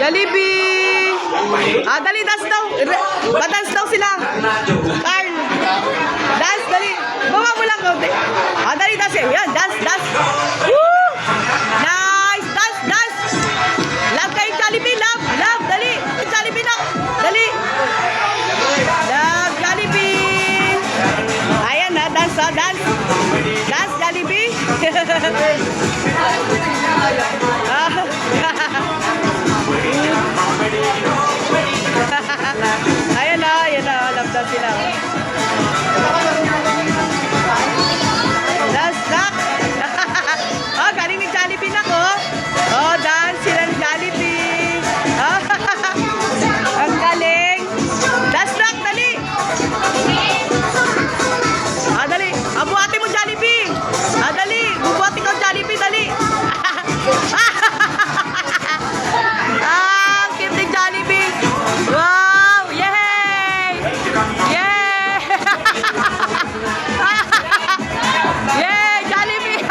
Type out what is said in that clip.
Jollibee! Ah, dali, dance daw. Ba-dance daw sila. Carl. Dance, dali. Bawa mo lang. Ah, dali, dance. Yan, dance, dance. Woo! Nice. Dance, dance. Love kayo, Jollibee. Love, love. Dali. Jollibee na. Dali. Love, Jollibee. Ayan na, dance, ha. Dance. Dance, Jollibee. Ayan na, love daw sila. Dance, rock. Oh, galing ni Jollibee na ko. Oh, dance sila ni Jollibee. Oh, ang galing. Dance, rock, dali. Ah, dali. Ah, buhati mo, Jollibee. Ah, dali. Bubuhati ko, Jollibee, dali. Ah, cute ni Jollibee. Wow, yay! Yay! Yay, Jollibee!